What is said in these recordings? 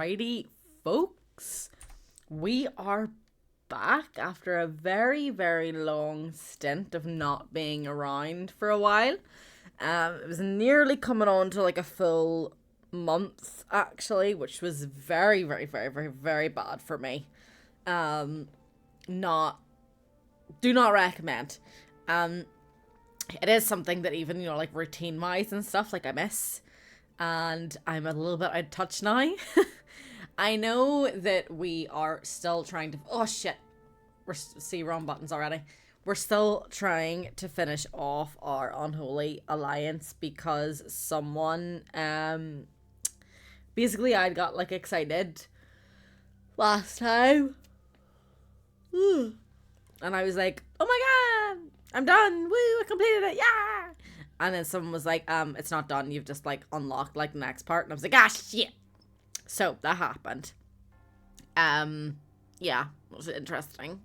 Alrighty, folks. We are back after a very, very long stint of not being around for a while. It was nearly coming on to like a full month, actually, which was very, very, very, very, very bad for me. Not, do not recommend. It is something that even, like routine-wise and stuff, like I miss. And I'm a little bit out of touch now. I know that we are still trying to... Oh, shit. See, wrong buttons already. We're still trying to finish off our Unholy alliance because someone... Basically, I got, like, excited last time. And I was like, oh my god, I'm done. Woo, I completed it. Yeah. And then someone was like, it's not done. You've just, like, unlocked, like, the next part. And I was like, ah, shit. So, that happened. Yeah, it was interesting.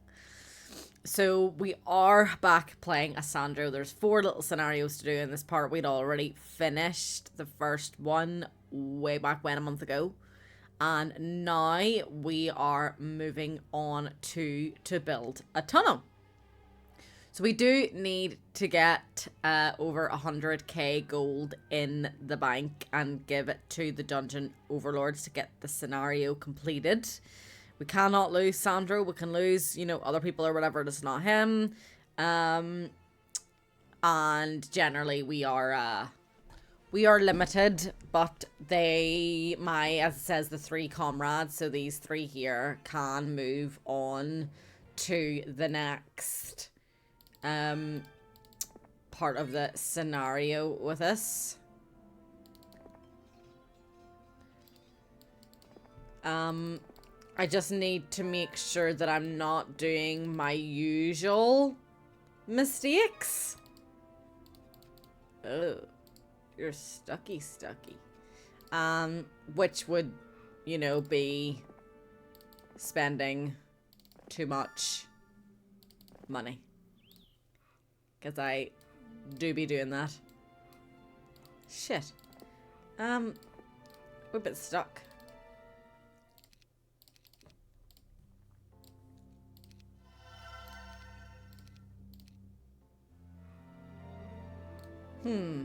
So, we are back playing as Sandro. There's 4 little scenarios to do in this part. We'd already finished the first one way back when, a month ago. And now we are moving on to build a tunnel. So we do need to get over 100k gold in the bank and give it to the dungeon overlords to get the scenario completed. We cannot lose Sandro. We can lose, other people or whatever. It's not him. And generally we are limited, but as it says, the 3 comrades, so these 3 here can move on to the next part of the scenario with us. I just need to make sure that I'm not doing my usual mistakes. Oh, you're stucky. Which would, be spending too much money. Because I do be doing that. Shit. We're a bit stuck. Hmm.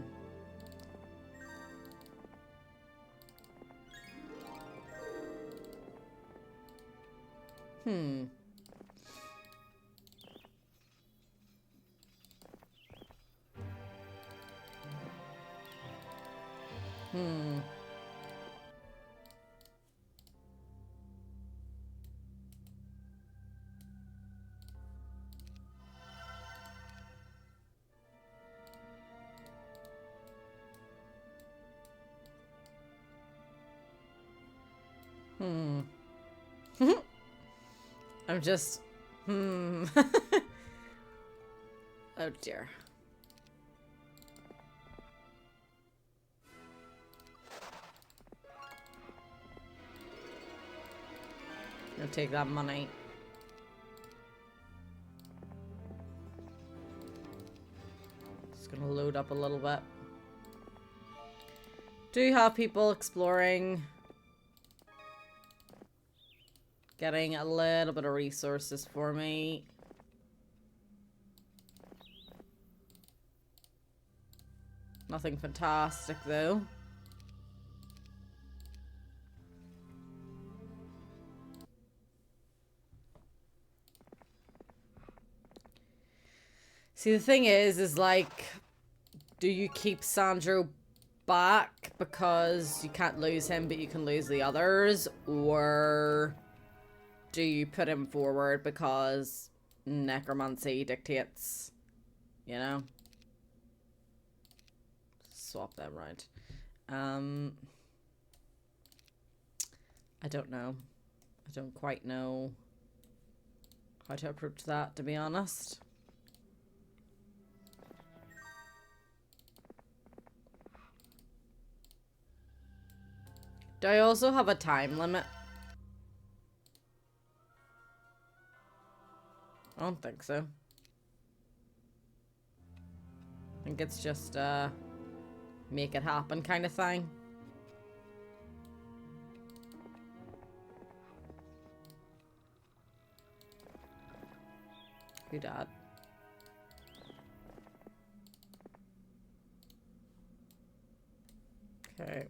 I'm just... Oh dear. I'll take that money. Just gonna load up a little bit. Do you have people exploring? Getting a little bit of resources for me. Nothing fantastic, though. See, the thing is like, do you keep Sandro back because you can't lose him, but you can lose the others? Or do you put him forward because necromancy dictates, Swap them right. I don't know. I don't quite know how to approach that, to be honest. Do I also have a time limit? I don't think so. I think it's just make it happen kind of thing. Who died? Okay.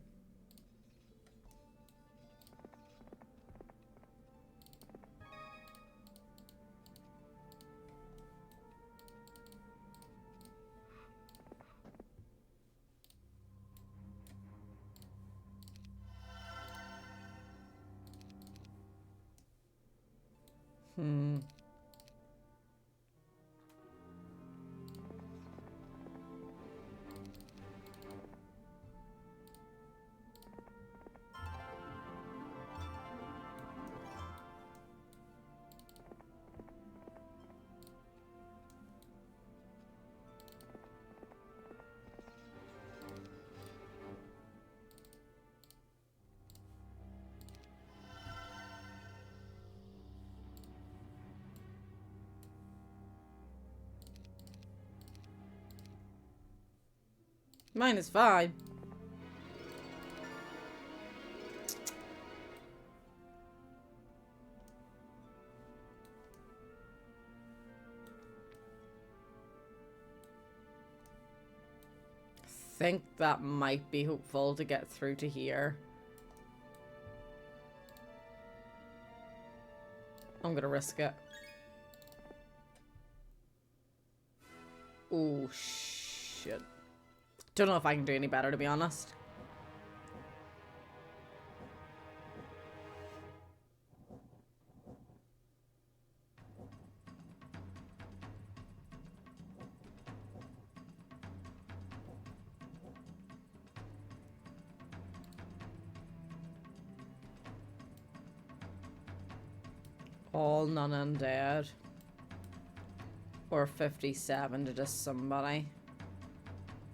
Mine is fine. I think that might be hopeful to get through to here. I'm gonna risk it. Oh, shit. Don't know if I can do any better, to be honest. All none undead. Or 57 to just somebody.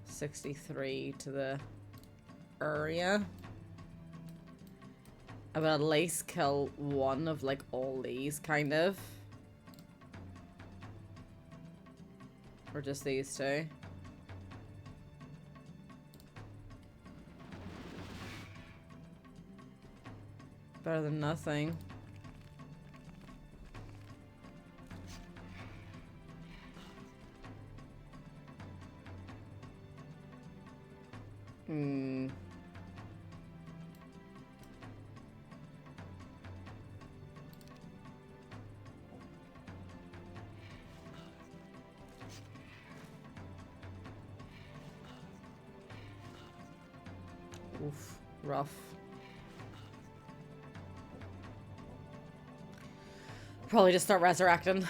63 to the area. I would at least kill one of like all these, kind of. Or just these two. Better than nothing. Oof, rough. Probably just start resurrecting.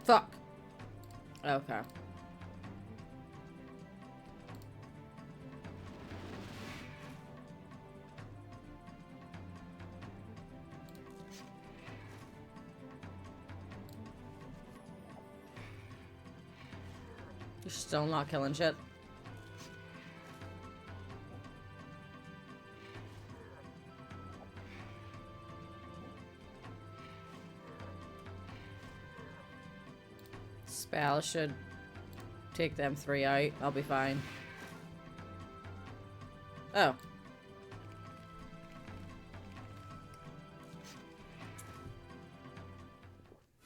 Fuck. Okay. You're still not killing shit. Spell should take them 3 out. I'll be fine. Oh.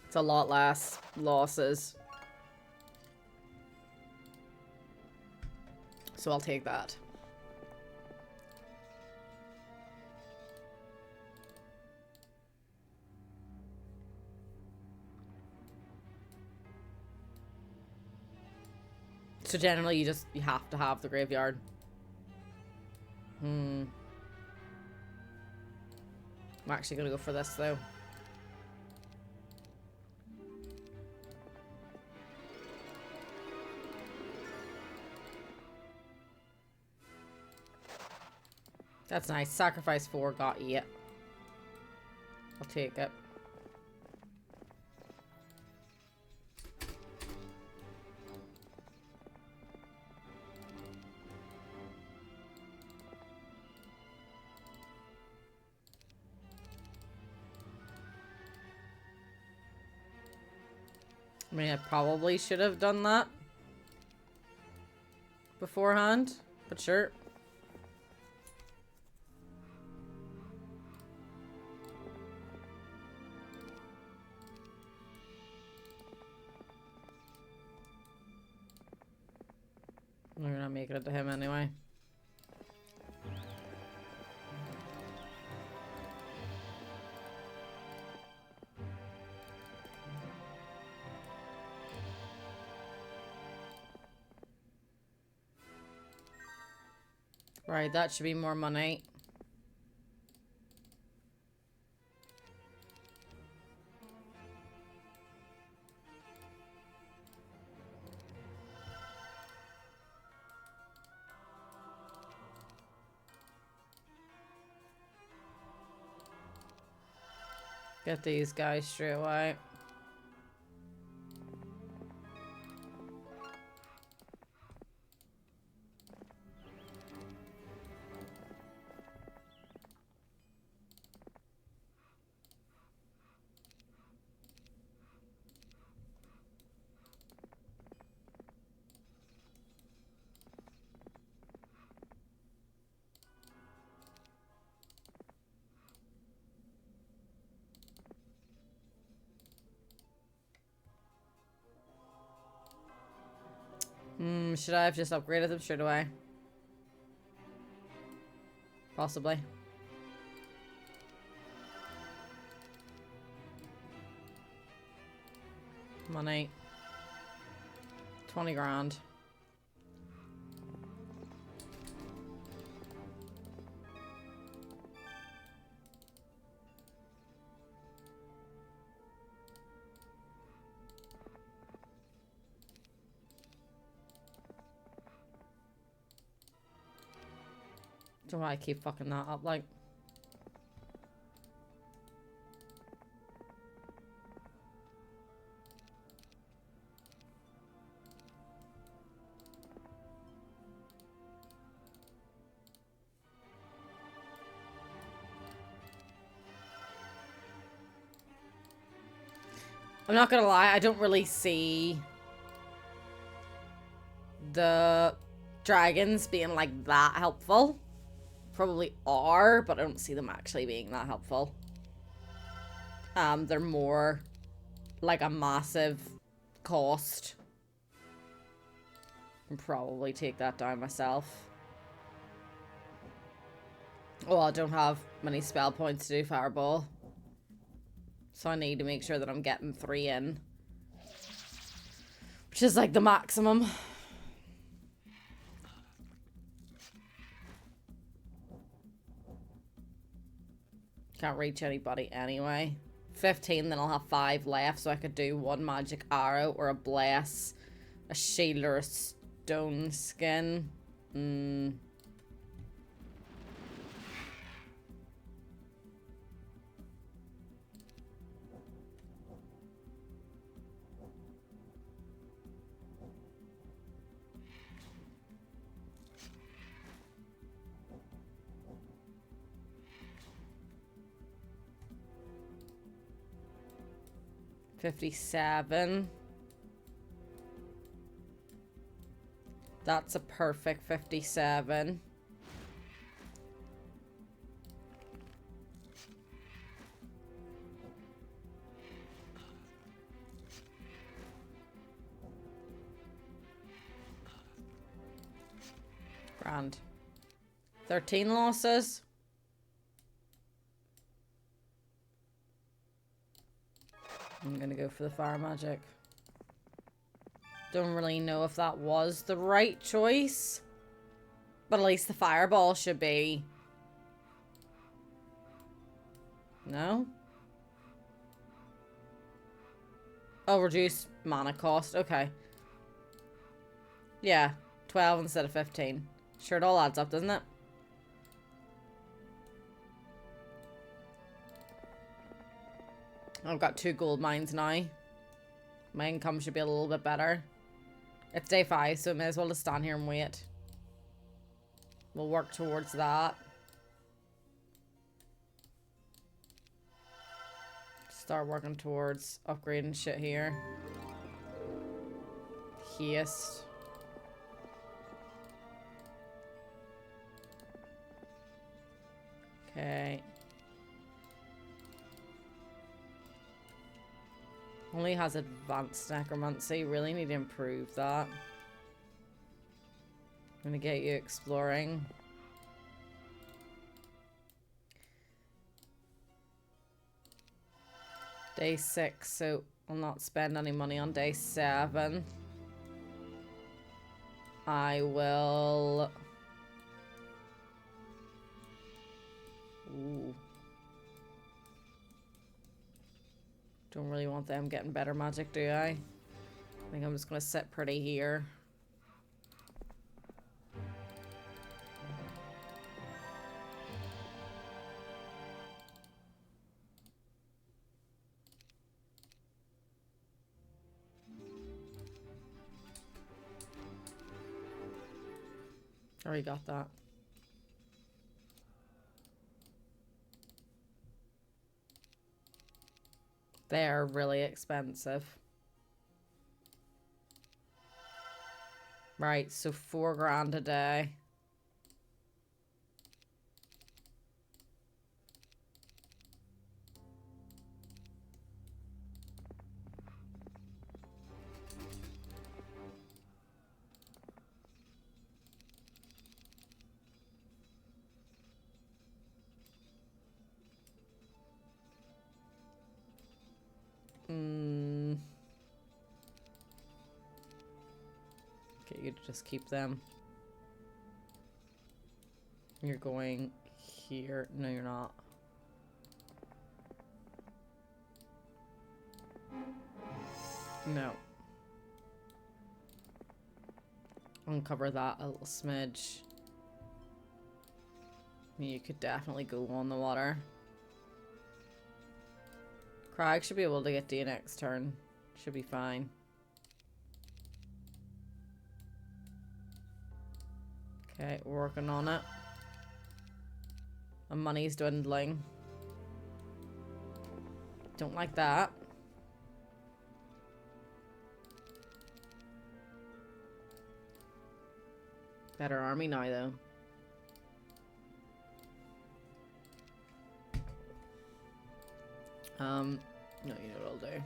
It's a lot less losses. So I'll take that. So generally you have to have the graveyard. I'm actually gonna go for this though. That's nice. Sacrifice 4, got 8. I'll take it. I mean, I probably should have done that. beforehand, but sure. We're not making it to him anyway. Right, that should be more money. Get these guys straight away. Should I have just upgraded them straight away? Possibly. Money. 20 grand. Don't know why I keep fucking that up, like. I'm not gonna lie, I don't really see the dragons being like that helpful. Probably are, but I don't see them actually being that helpful. They're more like a massive cost. I'll probably take that down myself. Oh, I don't have many spell points to do fireball. So I need to make sure that I'm getting 3 in. Which is like the maximum. Can't reach anybody anyway. 15, then I'll have 5 left, so I could do 1 magic arrow or a bless, a shield or a stone skin. 57. That's a perfect 57. Grand. 13 losses. I'm gonna go for the fire magic. Don't really know if that was the right choice. But at least the fireball should be. No? Oh, reduce mana cost. Okay. Yeah. 12 instead of 15. Sure, it all adds up, doesn't it? I've got 2 gold mines now. My income should be a little bit better. It's day 5, so I may as well just stand here and wait. We'll work towards that. Start working towards upgrading shit here. Haste. Okay. Only has advanced necromancy. Really need to improve that. I'm gonna get you exploring. Day 6, so I'll not spend any money on day 7. I will... Ooh. Don't really want them getting better magic, do I? I think I'm just gonna sit pretty here. Already got that. They're really expensive. Right, so 4 grand a day. Get you to just keep them. You're going here. No, you're not. No. Uncover that a little smidge. You could definitely go on the water. Craig should be able to get to you next turn. Should be fine. Okay, we're working on it. My money's dwindling. Don't like that. Better army now, though. No, you know what I'll do.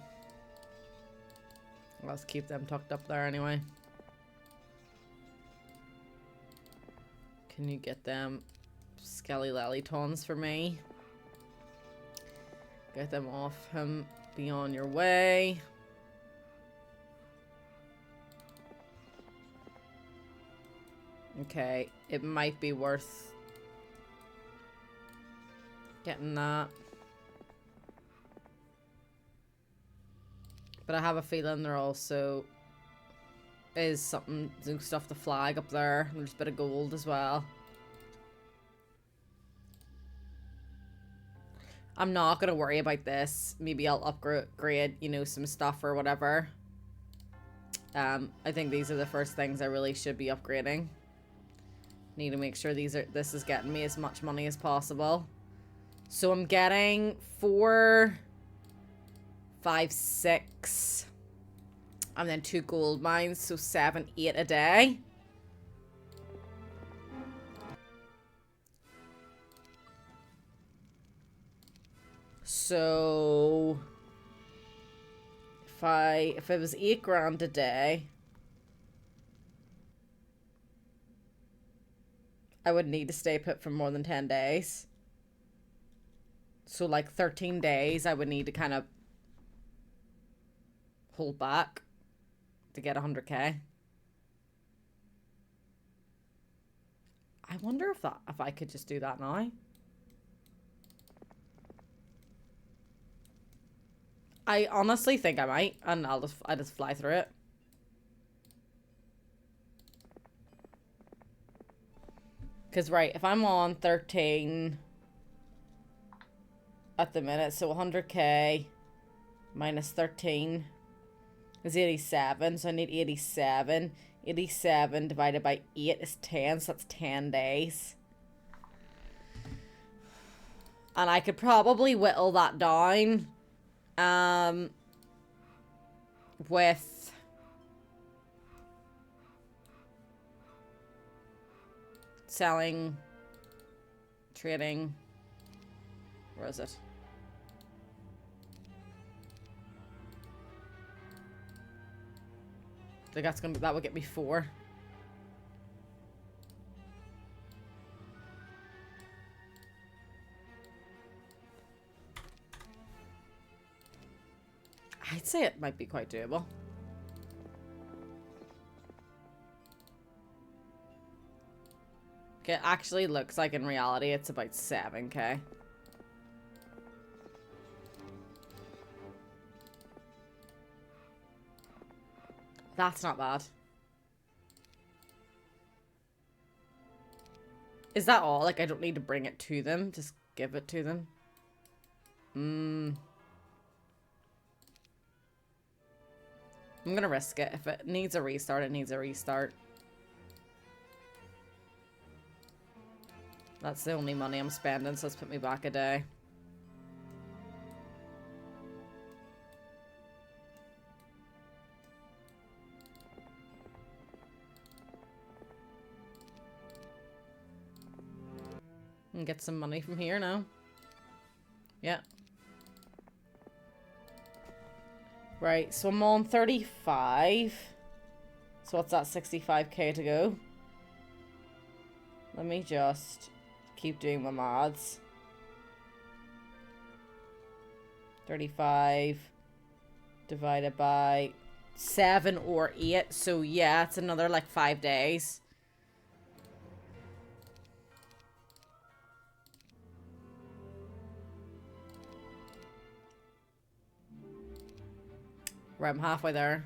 Let's keep them tucked up there anyway. Can you get them skelly lally tons for me? Get them off him. Be on your way. Okay, it might be worth getting that. But I have a feeling there also is something, some stuff to flag up there. There's a bit of gold as well. I'm not going to worry about this. Maybe I'll upgrade, you know, some stuff or whatever. I think these are the first things I really should be upgrading. Need to make sure this is getting me as much money as possible. So I'm getting 4, 5, 6. And then 2 gold mines, so 7, 8 a day. So if it was 8 grand a day, I would need to stay put for more than 10 days. So like 13 days, I would need to kind of hold back to get 100k. I wonder if I could just do that now. I honestly think I might, and I just fly through it. Because, right, if I'm on 13 at the minute, so 100k minus 13 is 87, so I need 87. 87 divided by 8 is 10, so that's 10 days. And I could probably whittle that down with selling, trading, Where is it? I think that's that would get me 4. I'd say it might be quite doable. Okay, it actually looks like in reality it's about 7k. That's not bad. Is that all? Like, I don't need to bring it to them. Just give it to them. I'm gonna risk it. If it needs a restart, it needs a restart. That's the only money I'm spending, so let's put me back a day. And get some money from here now. Yeah. Right, so I'm on 35. So what's that, 65k to go? Let me just keep doing my mods. 35 divided by 7 or 8. So yeah, it's another like 5 days. Right, I'm halfway there.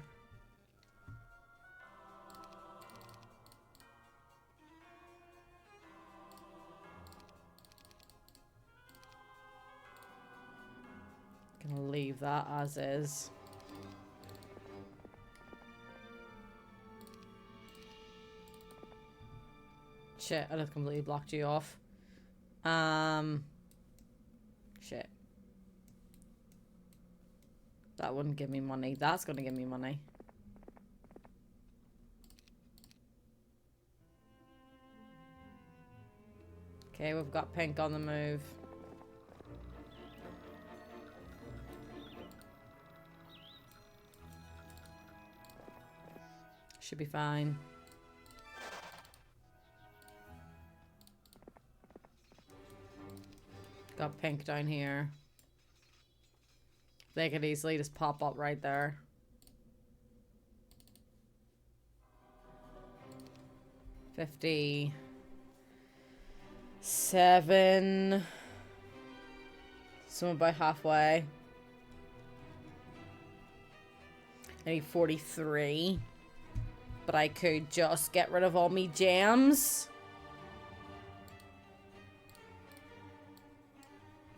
Gonna leave that as is. Shit, I just completely blocked you off. Shit. That wouldn't give me money. That's gonna give me money. Okay, we've got pink on the move. Should be fine. Got pink down here. They could easily just pop up right there. $57. So I'm about halfway. I need 43. But I could just get rid of all me gems.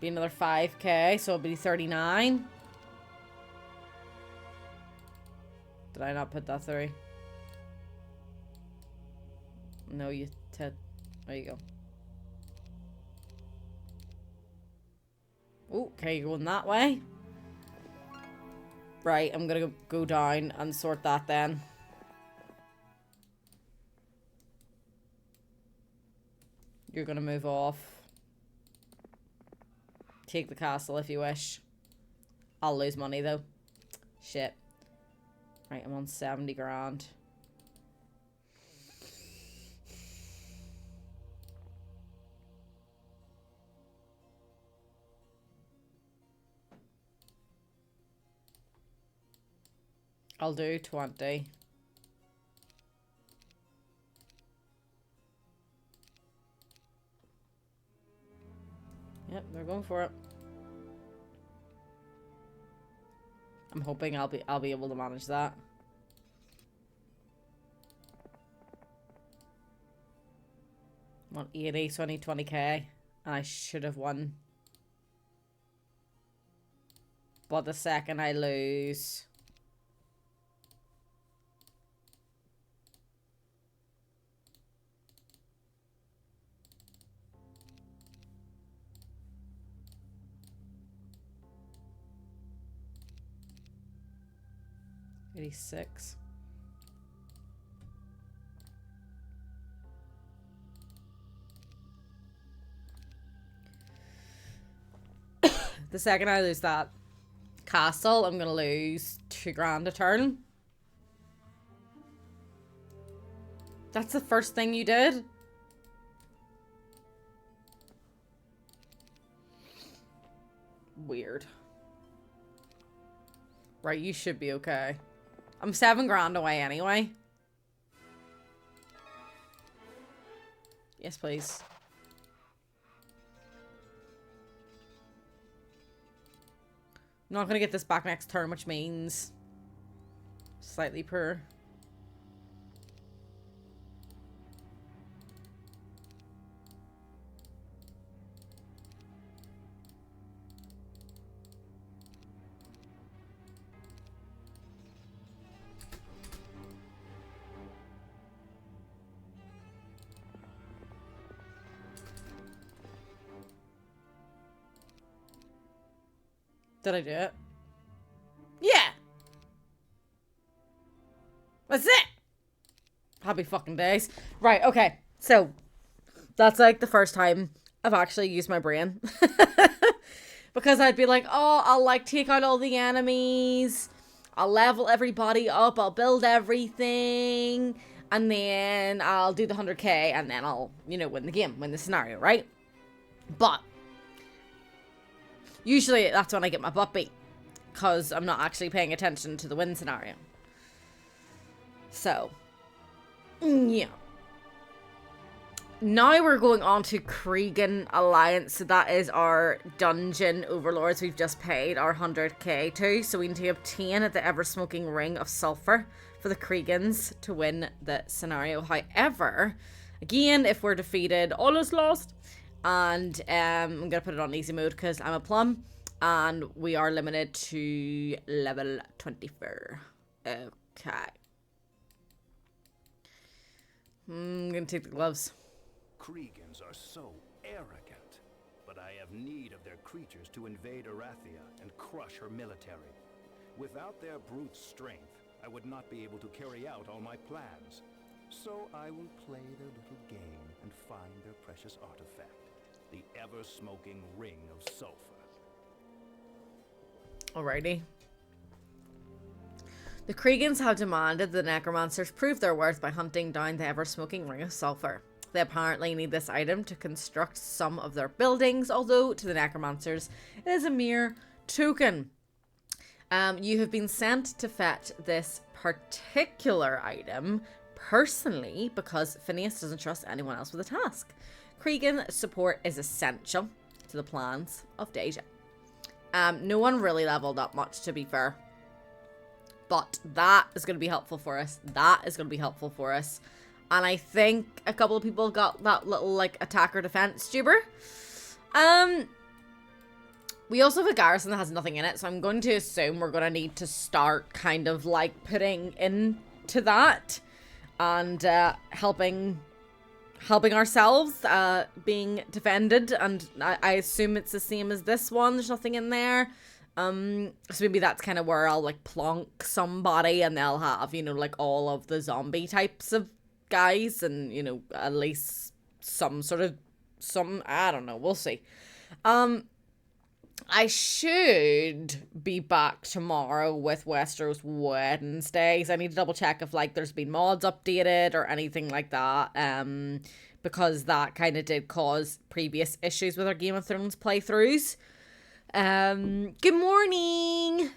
Be another 5k, so it'll be 39. Did I not put that through? No, you did. There you go. Oh, okay, you're going that way. Right, I'm gonna go down and sort that then. You're gonna move off. Take the castle if you wish. I'll lose money though. Shit. Right, I'm on 70 grand. I'll do 20. Yep, they're going for it. I'm hoping I'll be able to manage that. I'm on 80, so I need 20k. And I should have won. But the second I lose... $86. The second I lose that castle, I'm gonna lose 2 grand a turn. That's the first thing you did? Weird. Right, you should be okay. I'm 7 grand away anyway. Yes, please. I'm not gonna get this back next turn, which means slightly poor. Did I do it? Yeah! That's it! Happy fucking days. Right, okay. So, that's like the first time I've actually used my brain. Because I'd be like, oh, I'll like take out all the enemies. I'll level everybody up. I'll build everything. And then I'll do the 100k. And then I'll, you know, win the game. Win the scenario, right? But usually that's when I get my butt beat, because I'm not actually paying attention to the win scenario. So, yeah. Now we're going on to Cregan Alliance. So that is our dungeon overlords we've just paid our 100k to. So we need to obtain the ever-smoking ring of sulfur for the Creegans to win the scenario. However, again, if we're defeated, all is lost. And I'm going to put it on easy mode because I'm a plum. And we are limited to level 24. Okay. I'm going to take the gloves. Creegans are so arrogant, but I have need of their creatures to invade Erathia and crush her military. Without their brute strength, I would not be able to carry out all my plans. So I will play their little game and find their precious artifact. The ever-smoking ring of sulfur. Alrighty. The Creegans have demanded the necromancers prove their worth by hunting down the ever-smoking ring of sulfur. They apparently need this item to construct some of their buildings, although to the necromancers it is a mere token. You have been sent to fetch this particular item personally because Phineas doesn't trust anyone else with the task. Cregan support is essential to the plans of Deja. No one really leveled up much, to be fair. But that is going to be helpful for us. That is going to be helpful for us. And I think a couple of people got that little, like, attacker defense tuber. We also have a garrison that has nothing in it, so I'm going to assume we're going to need to start kind of, like, putting into that. And helping ourselves, being defended, and I assume it's the same as this one. There's nothing in there. So maybe that's kind of where I'll like plonk somebody, and they'll have, you know, like all of the zombie types of guys, and you know, at least some I don't know, we'll see. I should be back tomorrow with Westeros Wednesdays. I need to double check if like there's been mods updated or anything like that. Because that kind of did cause previous issues with our Game of Thrones playthroughs. Good morning.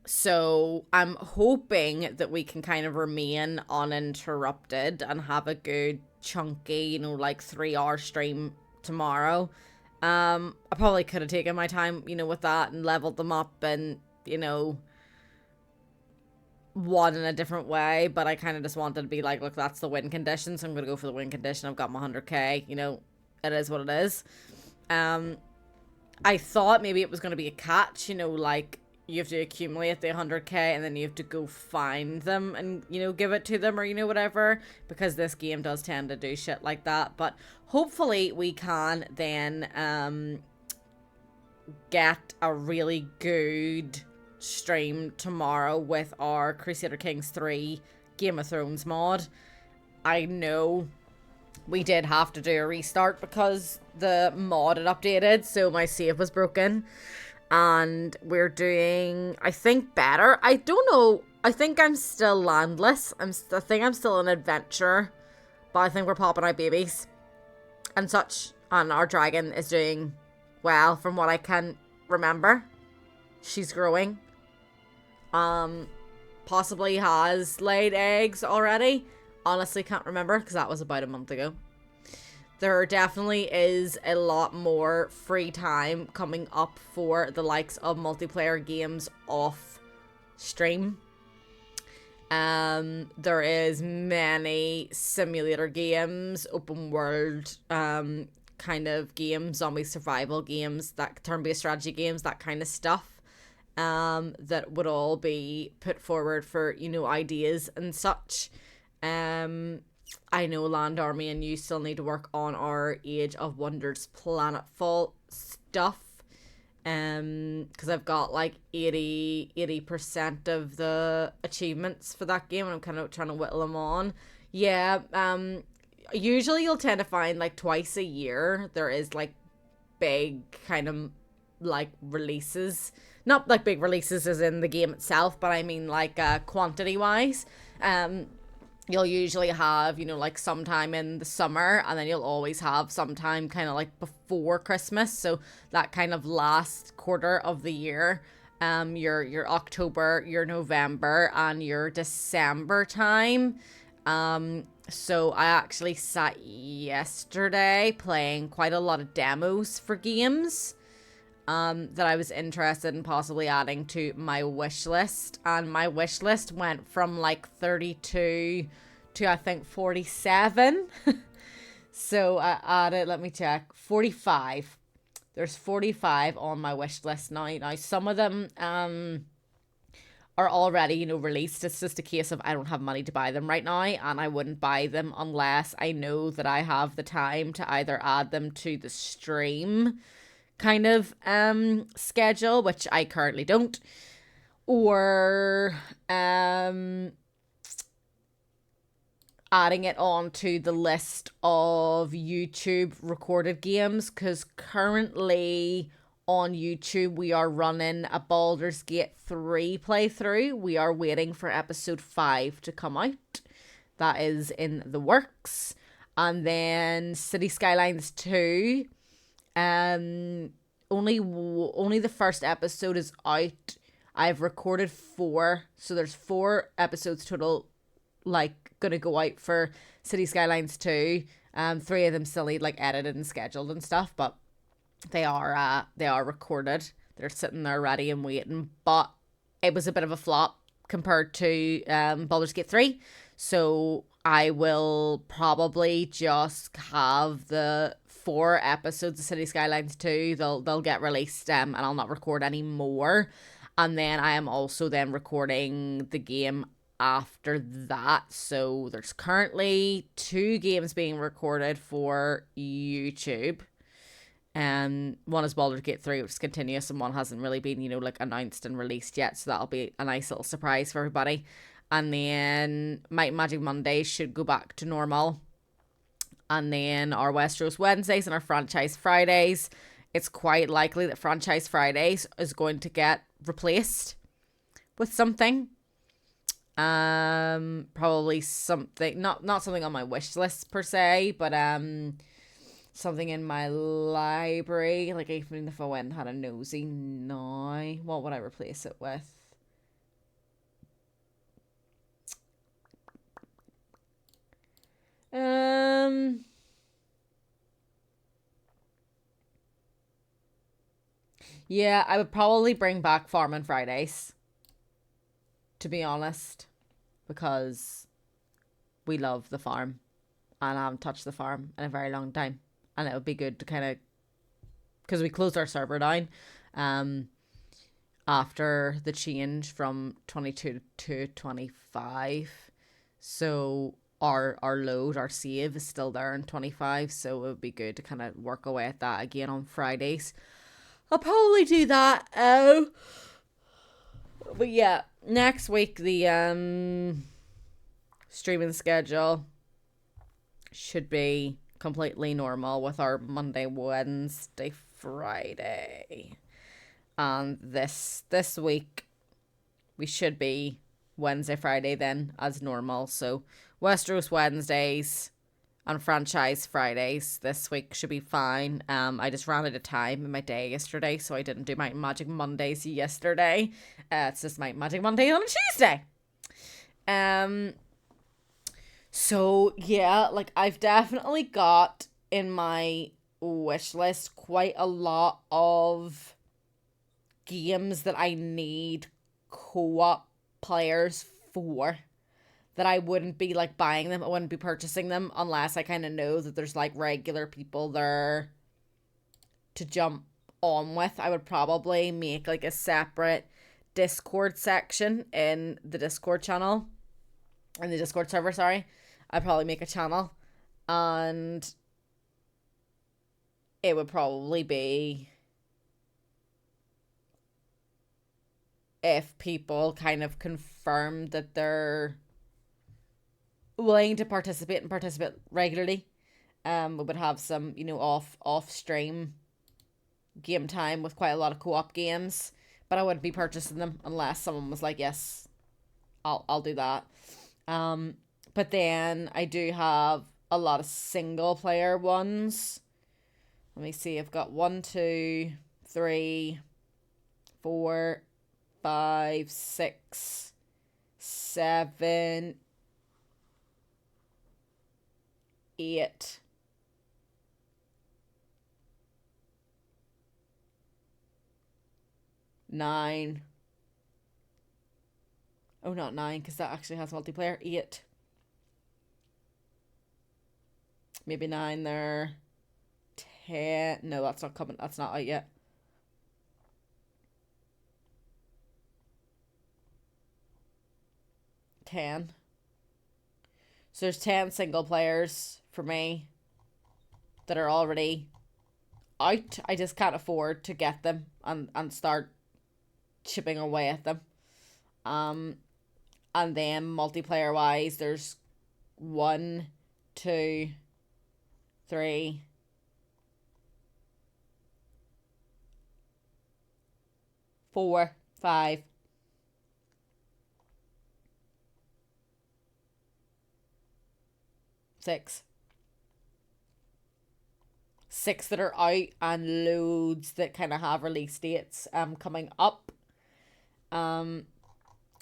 So I'm hoping that we can kind of remain uninterrupted and have a good chunky, you know, like 3-hour stream tomorrow. I probably could have taken my time, you know, with that and leveled them up and, you know, won in a different way, but I kind of just wanted to be like, look, that's the win condition, so I'm going to go for the win condition. I've got my 100k, you know, it is what it is. I thought maybe it was going to be a catch, you know, like, you have to accumulate the 100k and then you have to go find them and, you know, give it to them or, you know, whatever, because this game does tend to do shit like that. But hopefully we can then get a really good stream tomorrow with our Crusader Kings 3 Game of Thrones mod. I know we did have to do a restart because the mod had updated, so my save was broken. And we're doing, I think, better. I don't know. I think I'm still landless. I think I'm still an adventurer, but I think we're popping out babies and such. And our dragon is doing well from what I can remember. She's growing. Possibly has laid eggs already. Honestly, can't remember because that was about a month ago. There definitely is a lot more free time coming up for the likes of multiplayer games off stream. There is many simulator games, open world kind of games, zombie survival games, that turn-based strategy games, that kind of stuff. That would all be put forward for, you know, ideas and such. I know Land Army and you still need to work on our Age of Wonders Planetfall stuff. Because I've got like 80% of the achievements for that game and I'm kind of trying to whittle them on. Yeah, usually you'll tend to find like twice a year there is like big kind of like releases. Not like big releases as in the game itself, but I mean like quantity wise. You'll usually have, you know, like sometime in the summer, and then you'll always have sometime kind of like before Christmas. So that kind of last quarter of the year, your October, your November, and your December time. So I actually sat yesterday playing quite a lot of demos for games that I was interested in possibly adding to my wish list. And my wish list went from like 32 to I think 47. So I added, let me check, 45. There's 45 on my wish list now. Now some of them are already, you know, released. It's just a case of I don't have money to buy them right now, and I wouldn't buy them unless I know that I have the time to either add them to the stream kind of schedule, which I currently don't, or adding it onto the list of YouTube recorded games, because currently on YouTube we are running a Baldur's Gate 3 playthrough. We are waiting for episode 5 to come out. That is in the works. And then City Skylines 2, only the first episode is out. I've recorded 4, so there's 4 episodes total, like, gonna go out for City Skylines 2. 3 of them still need like edited and scheduled and stuff, but they are recorded. They're sitting there ready and waiting. But it was a bit of a flop compared to Baldur's Gate 3, so I will probably just have the 4 episodes of City Skylines 2. They'll get released, and I'll not record any more. And then I am also then recording the game after that. So there's currently 2 games being recorded for YouTube. One is Baldur's Gate 3, which is continuous, and one hasn't really been, you know, like announced and released yet. So that'll be a nice little surprise for everybody. And then Might and Magic Mondays should go back to normal. And then our Westeros Wednesdays and our Franchise Fridays, it's quite likely that Franchise Fridays is going to get replaced with something. Probably something, not something on my wish list per se, but something in my library. Like, even if I went and had a nosy now, what would I replace it with? Yeah, I would probably bring back Farming Fridays, to be honest, because we love the farm and I haven't touched the farm in a very long time, and it would be good to kind of, because we closed our server down after the change from 22 to 25, so our load, our save is still there in 25, so it would be good to kind of work away at that again on Fridays. I'll probably do that. But yeah, next week the streaming schedule should be completely normal with our Monday, Wednesday, Friday. And this week we should be Wednesday, Friday then as normal. So Westeros Wednesdays and franchise Fridays this week should be fine. I just ran out of time in my day yesterday, so I didn't do my Magic Mondays yesterday. It's just my Magic Monday on a Tuesday. So yeah, like I've definitely got in my wish list quite a lot of games that I need co-op players for, that I wouldn't be like buying them, I wouldn't be purchasing them unless I kind of know that there's like regular people there to jump on with. I would probably make like a separate Discord section in the Discord channel, in the Discord server, sorry. I'd probably make a channel, and it would probably be if people kind of confirm that they're willing to participate and participate regularly. We would have some, you know, off stream game time with quite a lot of co-op games, but I wouldn't be purchasing them unless someone was like, yes, I'll do that. But then I do have a lot of single player ones. Let me see, I've got 1, 2, 3, 4, 5, 6, 7, 8, 9. Oh, not 9, because that actually has multiplayer. 8. Maybe 9 there. 10. No, that's not coming. That's not out yet. 10. So there's 10 single players for me that are already out. I just can't afford to get them and start chipping away at them. And then multiplayer wise, there's 1, 2, 3, 4, 5, 6. 6 that are out, and loads that kind of have release dates coming up.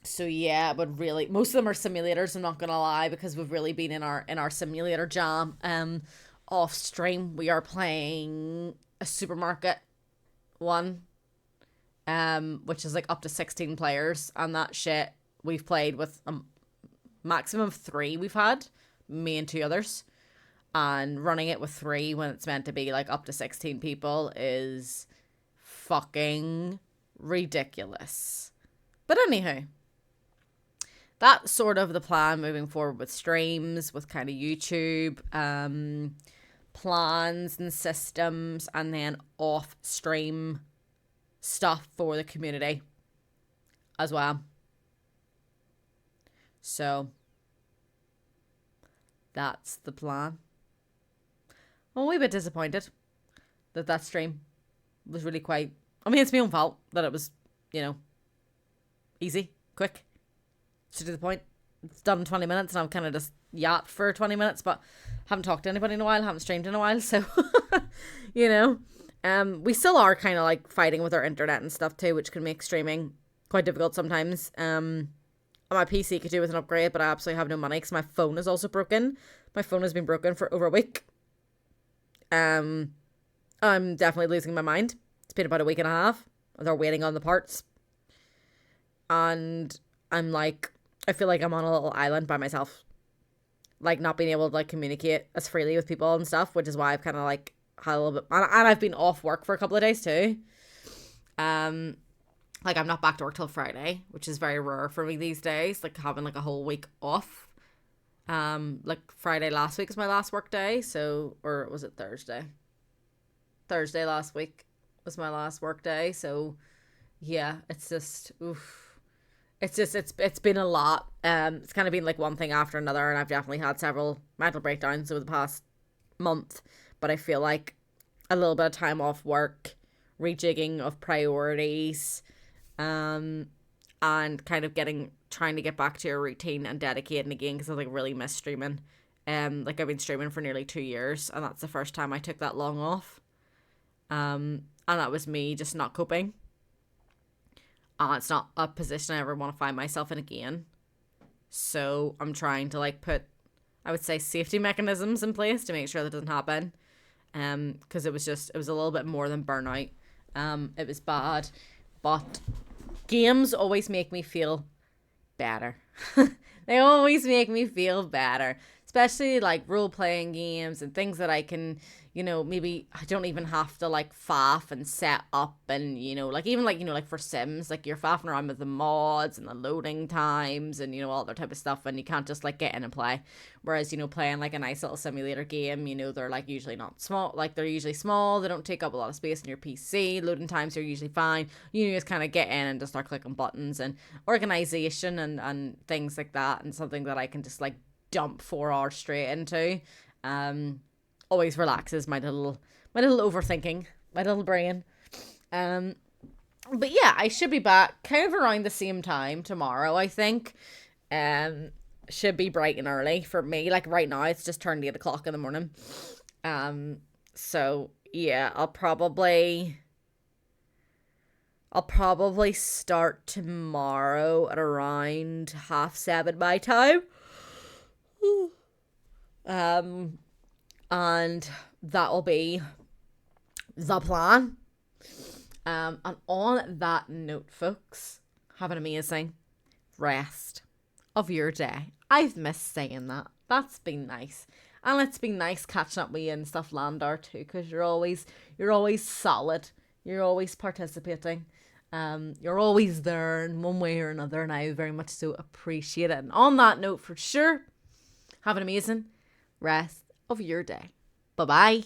So yeah, but really most of them are simulators, I'm not gonna lie, because we've really been in our simulator jam. Off stream we are playing a supermarket one, which is like up to 16 players, and that shit we've played with a maximum of 3 we've had, me and 2 others. And running it with 3 when it's meant to be like up to 16 people is fucking ridiculous. But anyhow, that's sort of the plan moving forward with streams, with kind of YouTube plans and systems, and then off stream stuff for the community as well. So that's the plan. I'm a wee bit disappointed that stream was really quite... I mean, it's my own fault that it was, you know, easy, quick, to the point. It's done in 20 minutes and I've kind of just yapped for 20 minutes, but haven't talked to anybody in a while, haven't streamed in a while, so, you know. We still are kind of like fighting with our internet and stuff too, which can make streaming quite difficult sometimes. My PC could do with an upgrade, but I absolutely have no money because my phone is also broken. My phone has been broken for over a week. I'm definitely losing my mind. It's been about a week and a half. They're waiting on the parts. And I'm like, I feel like I'm on a little island by myself. Like, not being able to like communicate as freely with people and stuff, which is why I've kind of like had a little bit... And I've been off work for a couple of days too. Like, I'm not back to work till Friday, which is very rare for me these days. Like, having like a whole week off. Like Friday last week was my last work day, so, or was it Thursday? Thursday last week was my last work day, so yeah, it's just, oof. It's been a lot. It's kind of been like one thing after another, and I've definitely had several mental breakdowns over the past month. But I feel like a little bit of time off work, rejigging of priorities, um, and kind of trying to get back to a routine and dedicating again, because I like really miss streaming. Like I've been streaming for nearly 2 years, and that's the first time I took that long off. And that was me just not coping. It's not a position I ever want to find myself in again. So I'm trying to like put, I would say, safety mechanisms in place to make sure that doesn't happen. Because it was a little bit more than burnout. It was bad, but games always make me feel better. They always make me feel better, especially like role playing games and things that I can, maybe I don't even have to like faff and set up, and like even like like for Sims, like you're faffing around with the mods and the loading times and all that type of stuff, and you can't just like get in and play. Whereas playing like a nice little simulator game, they're like usually not small, like they're usually small, they don't take up a lot of space in your PC, loading times are usually fine. You just kind of get in and just start clicking buttons, and organization and things like that, and something that I can just like dump 4 hours straight into always relaxes my little overthinking, my little brain. But yeah, I should be back kind of around the same time tomorrow, I think. Should be bright and early for me. Like right now it's just turned 8 o'clock in the morning. So yeah, I'll probably start tomorrow at around 7:30 my time. And that'll be the plan. And on that note, folks, have an amazing rest of your day. I've missed saying that. That's been nice. And it's been nice catching up with you and stuff, Landar, too, because you're always solid. You're always participating. You're always there in one way or another, and I very much so appreciate it. And on that note, for sure, have an amazing rest of your day. Bye-bye.